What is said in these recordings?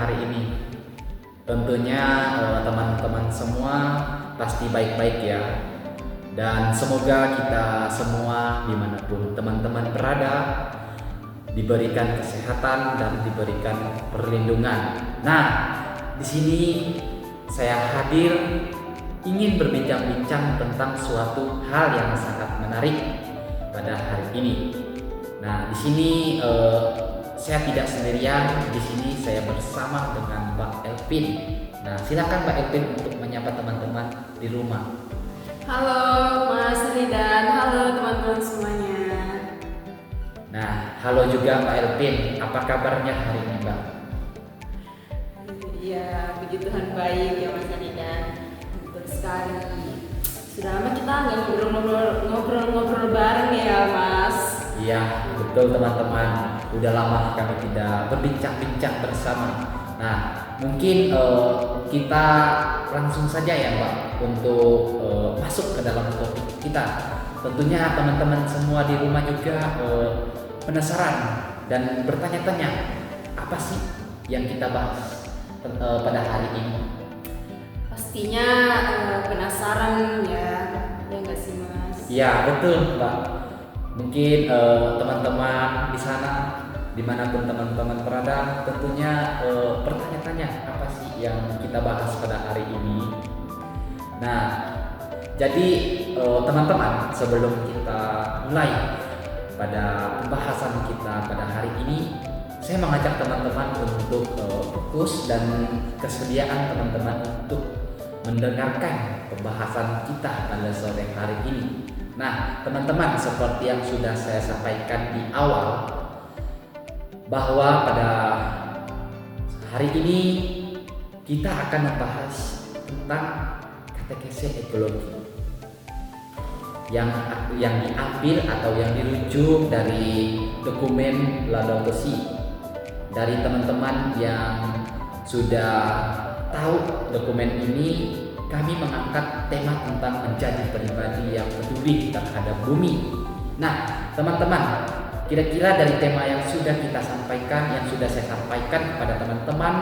hari ini? Tentunya teman-teman semua pasti baik-baik ya. Dan semoga kita semua dimanapun teman-teman berada diberikan kesehatan dan diberikan perlindungan. Nah, di sini saya hadir ingin berbincang-bincang tentang suatu hal yang sangat menarik pada hari ini. Nah, di sini saya tidak sendirian. Di sini saya bersama dengan Mbak Elvin. Nah, silakan Mbak Elvin untuk menyapa teman-teman di rumah. Halo Mas Ridan, halo teman-teman semuanya. Nah, halo juga Mbak Elvin. Apa kabarnya hari ini, Mbak? Ya, puji Tuhan baik ya Mas Ridan. Betul sekali. Sudah lama kita nggak ngobrol-ngobrol bareng ya Mas. Iya, betul teman-teman. Udah lama kami tidak berbincang-bincang bersama. Nah, mungkin kita langsung saja ya Mbak untuk masuk ke dalam topik kita. Tentunya teman-teman semua di rumah juga penasaran dan bertanya-tanya apa sih yang kita bahas pada hari ini. Pastinya penasaran ya nggak sih Mas? Iya betul Mbak. Mungkin teman-teman di sana dimanapun teman-teman berada tentunya bertanya-tanya apa sih yang kita bahas pada hari ini. Nah, jadi teman-teman sebelum kita mulai pada pembahasan kita pada hari ini, saya mengajak teman-teman untuk fokus dan kesediaan teman-teman untuk mendengarkan pembahasan kita pada sore hari ini. Nah, teman-teman, seperti yang sudah saya sampaikan di awal, bahwa pada hari ini kita akan membahas tentang katekese ekologi yang diambil atau yang dirujuk dari dokumen Laudato Si. Dari teman-teman yang sudah tahu dokumen ini, kami mengangkat tema tentang menjadi pribadi yang peduli terhadap bumi. Nah, teman-teman, kira-kira dari tema yang sudah kita sampaikan, yang sudah saya sampaikan kepada teman-teman,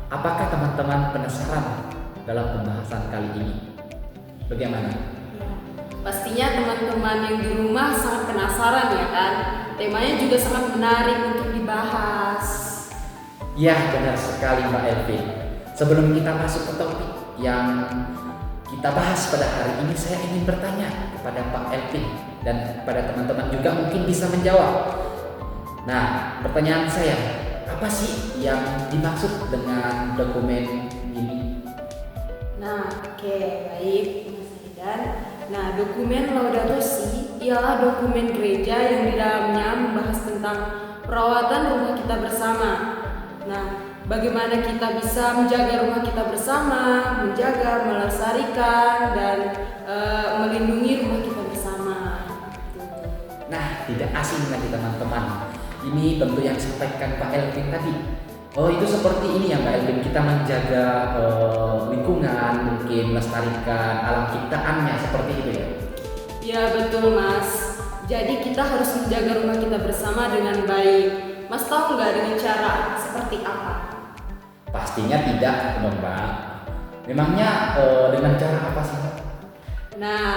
apakah teman-teman penasaran dalam pembahasan kali ini? Bagaimana? Pastinya teman-teman yang di rumah sangat penasaran ya kan? Temanya juga sangat menarik untuk dibahas. Ya, benar sekali Mbak Elvin. Sebelum kita masuk ke topik yang kita bahas pada hari ini, saya ingin bertanya kepada Pak Elvin dan kepada teman-teman juga mungkin bisa menjawab. Nah, pertanyaan saya, apa sih yang dimaksud dengan dokumen ini? Nah, oke, baik Mas Ridan. Nah, dokumen Laudato Si ialah dokumen gereja yang di dalamnya membahas tentang perawatan rumah kita bersama. Nah, bagaimana kita bisa menjaga rumah kita bersama, menjaga, melestarikan, dan melindungi rumah kita bersama. Nah, tidak asing lagi teman-teman. Ini tentu yang disampaikan Pak Elvin tadi. Oh, itu seperti ini ya Mbak Elvin, kita menjaga lingkungan, mungkin melestarikan alam ciptaannya, seperti itu ya? Ya betul Mas. Jadi kita harus menjaga rumah kita bersama dengan baik. Mas tahu nggak dengan cara seperti apa? Pastinya tidak, Mbak. Memangnya dengan cara apa sih? Nah,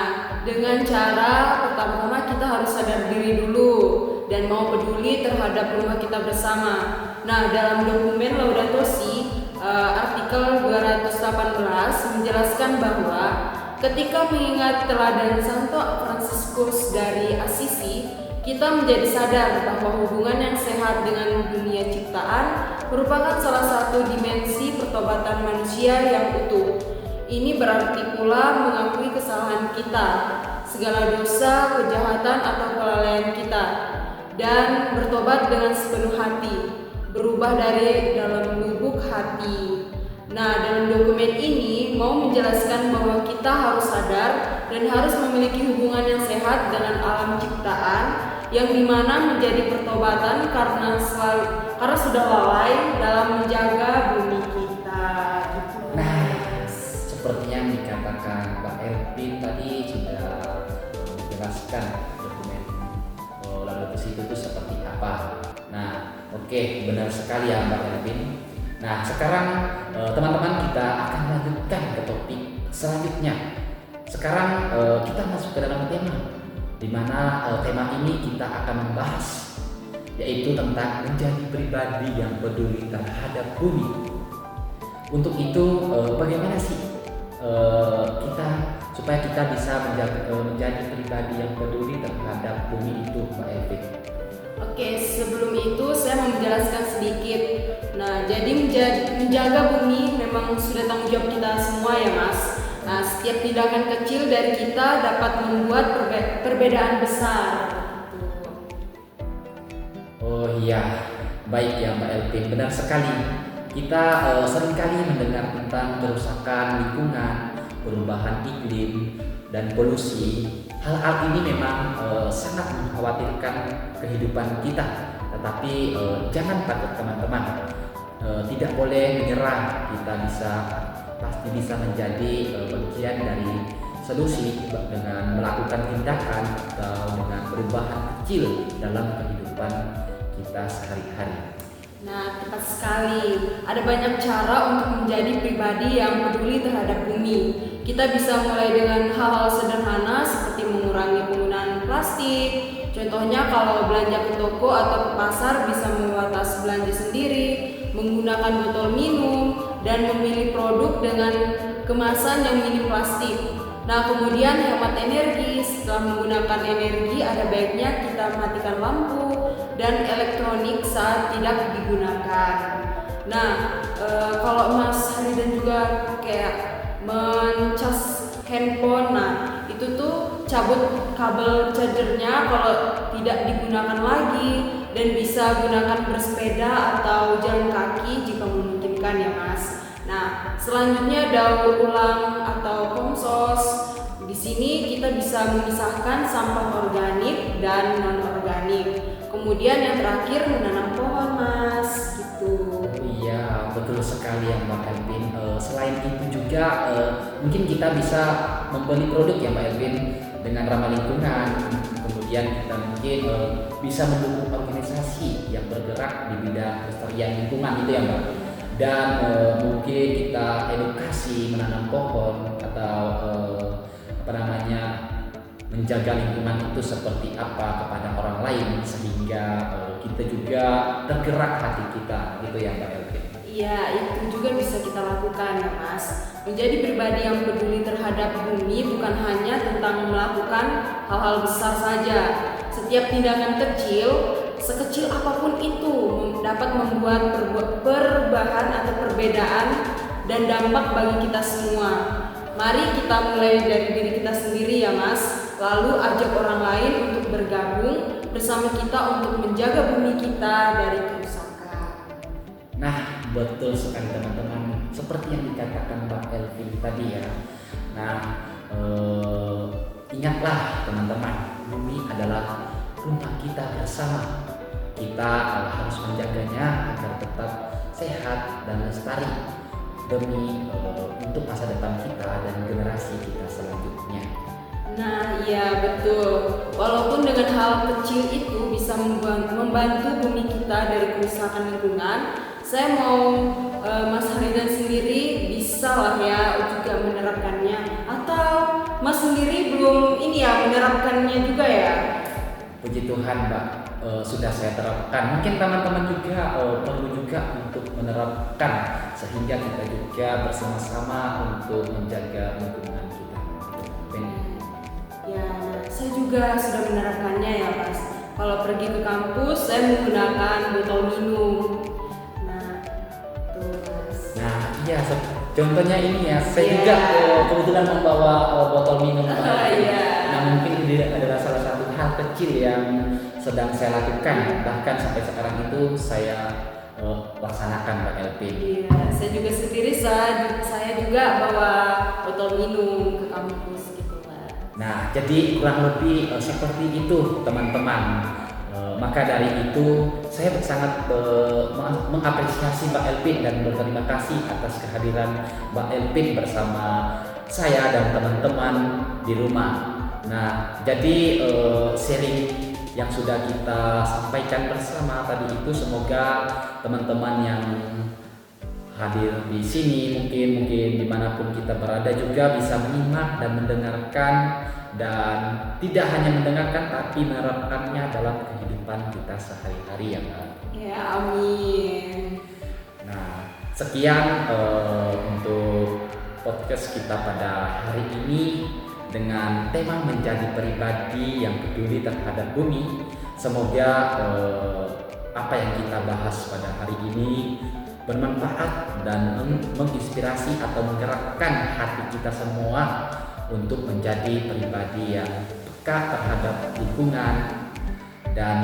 dengan cara pertama-tama kita harus sadar diri dulu dan mau peduli terhadap rumah kita bersama. Nah, dalam dokumen Laudato Si, artikel 218 menjelaskan bahwa ketika mengingat teladan Santo Fransiskus dari Assisi, kita menjadi sadar bahwa hubungan yang sehat dengan dunia ciptaan merupakan salah satu dimensi pertobatan manusia yang utuh. Ini berarti pula mengakui kesalahan kita, segala dosa, kejahatan atau kelalaian kita, dan bertobat dengan sepenuh hati, berubah dari dalam lubuk hati. Nah, dalam dokumen ini mau menjelaskan bahwa kita harus sadar dan harus memiliki hubungan yang sehat dengan alam ciptaan, yang dimana menjadi pertobatan karena sudah lalai dalam menjaga bumi kita. Nah, seperti yang dikatakan Mbak Elvin tadi sudah menjelaskan dokumen Laudato Si itu seperti apa. Nah, oke, benar sekali ya Mbak Elvin. Nah, sekarang teman-teman kita akan lanjutkan ke topik selanjutnya. Sekarang kita masuk ke dalam tema, di mana tema ini kita akan membahas, yaitu tentang menjadi pribadi yang peduli terhadap bumi. Untuk itu, bagaimana sih supaya kita bisa menjadi pribadi yang peduli terhadap bumi itu, Mbak Elvin? Oke, sebelum itu saya mau menjelaskan sedikit. Nah, jadi menjaga bumi memang sudah tanggung jawab kita semua ya Mas. Nah, setiap tindakan kecil dari kita dapat membuat perbedaan besar. Oh iya, baik ya Mbak Elvin, benar sekali. Kita seringkali mendengar tentang kerusakan lingkungan, perubahan iklim, dan polusi. Hal-hal ini memang sangat mengkhawatirkan kehidupan kita. Tetapi jangan takut teman-teman, tidak boleh menyerah. Kita pasti bisa menjadi bagian dari solusi dengan melakukan tindakan atau dengan perubahan kecil dalam kehidupan kita sehari-hari. Nah, tepat sekali. Ada banyak cara untuk menjadi pribadi yang peduli terhadap bumi. Kita bisa mulai dengan hal-hal sederhana seperti mengurangi penggunaan plastik. Contohnya kalau belanja ke toko atau ke pasar bisa membawa tas belanja sendiri, menggunakan botol minum, dan memilih produk dengan kemasan yang minim plastik. Nah, kemudian hemat energi. Setelah menggunakan energi, ada baiknya kita matikan lampu dan elektronik saat tidak digunakan. Nah, kalau Mas Haridan juga kayak mencas handphone, nah itu tuh cabut kabel chargernya kalau tidak digunakan lagi, dan bisa gunakan bersepeda atau jalan kaki jika memungkinkan ya Mas. Nah, selanjutnya daur ulang atau kompost. Di sini kita bisa memisahkan sampah organik dan non organik. Kemudian yang terakhir menanam pohon, Mas, gitu. Iya, betul sekali ya Mbak Elvin. Selain itu juga mungkin kita bisa membeli produk ya Mbak Elvin dengan ramah lingkungan. Kemudian kita mungkin bisa mendukung organisasi yang bergerak di bidang kelestarian lingkungan itu ya Mbak. Dan mungkin kita edukasi menanam pohon atau menjaga lingkungan itu seperti apa kepada orang lain, sehingga kita juga tergerak hati kita, gitu ya Mbak Elvin. Iya, itu juga bisa kita lakukan ya Mas. Menjadi pribadi yang peduli terhadap bumi bukan hanya tentang melakukan hal-hal besar saja. Setiap tindakan kecil, sekecil apapun itu, dapat membuat perubahan atau perbedaan dan dampak bagi kita semua. Mari kita mulai dari diri kita sendiri ya Mas. Lalu ajak orang lain untuk bergabung bersama kita untuk menjaga bumi kita dari kerusakan. Nah, betul sekali teman-teman. Seperti yang dikatakan Mbak Elvin tadi ya. Nah, ingatlah teman-teman, bumi adalah rumah kita bersama. Kita harus menjaganya agar tetap sehat dan lestari demi untuk masa depan kita dan generasi kita selanjutnya. Nah, iya betul. Walaupun dengan hal kecil itu bisa membantu bumi kita dari kerusakan lingkungan, saya mau Mas Haridan sendiri bisa lah ya juga menerapkannya. Atau Mas sendiri belum menerapkannya juga ya? Puji Tuhan Mbak, sudah saya terapkan. Mungkin teman-teman juga perlu juga untuk menerapkan, sehingga kita juga bersama-sama untuk menjaga lingkungan kita. Ya, saya juga sudah menerapkannya ya Mas. Kalau pergi ke kampus, saya menggunakan botol minum. Nah, tuh Mas. Nah, iya, contohnya ini ya, saya Iya. juga kebetulan membawa botol minum. Iya. Nah, mungkin ini adalah salah satu hal kecil yang sedang saya lakukan. Bahkan sampai sekarang itu saya laksanakan Mbak Elvin. Iya, saya juga sendiri saya juga bawa botol minum ke kampus gitu Mas. Nah, jadi kurang lebih seperti itu teman-teman. Maka dari itu saya sangat mengapresiasi Mbak Elvin dan berterima kasih atas kehadiran Mbak Elvin bersama saya dan teman-teman di rumah. Nah, jadi sharing yang sudah kita sampaikan bersama tadi itu semoga teman-teman yang hadir di sini, mungkin dimanapun kita berada juga bisa menyimak dan mendengarkan, dan tidak hanya mendengarkan tapi menerapkannya dalam kehidupan kita sehari-hari ya Kak. Ya, amin. Nah, sekian untuk podcast kita pada hari ini dengan tema menjadi pribadi yang peduli terhadap bumi. Semoga apa yang kita bahas pada hari ini bermanfaat dan menginspirasi atau menggerakkan hati kita semua untuk menjadi pribadi yang peka terhadap lingkungan dan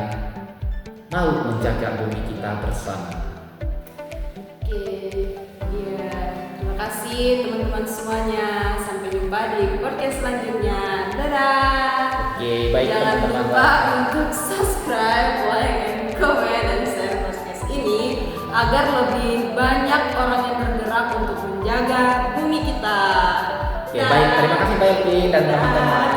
mau menjaga bumi kita bersama. Oke, ya, terima kasih teman-teman semuanya. Sampai jumpa di podcast selanjutnya. Dadah. Oke, baik Jangan teman-teman. lupa untuk subscribe, like, and comment, dan share podcast ini agar lebih banyak orang yang tergerak untuk menjaga bumi kita. Oke, baik. Terima kasih Mbak Yopi dan teman-teman.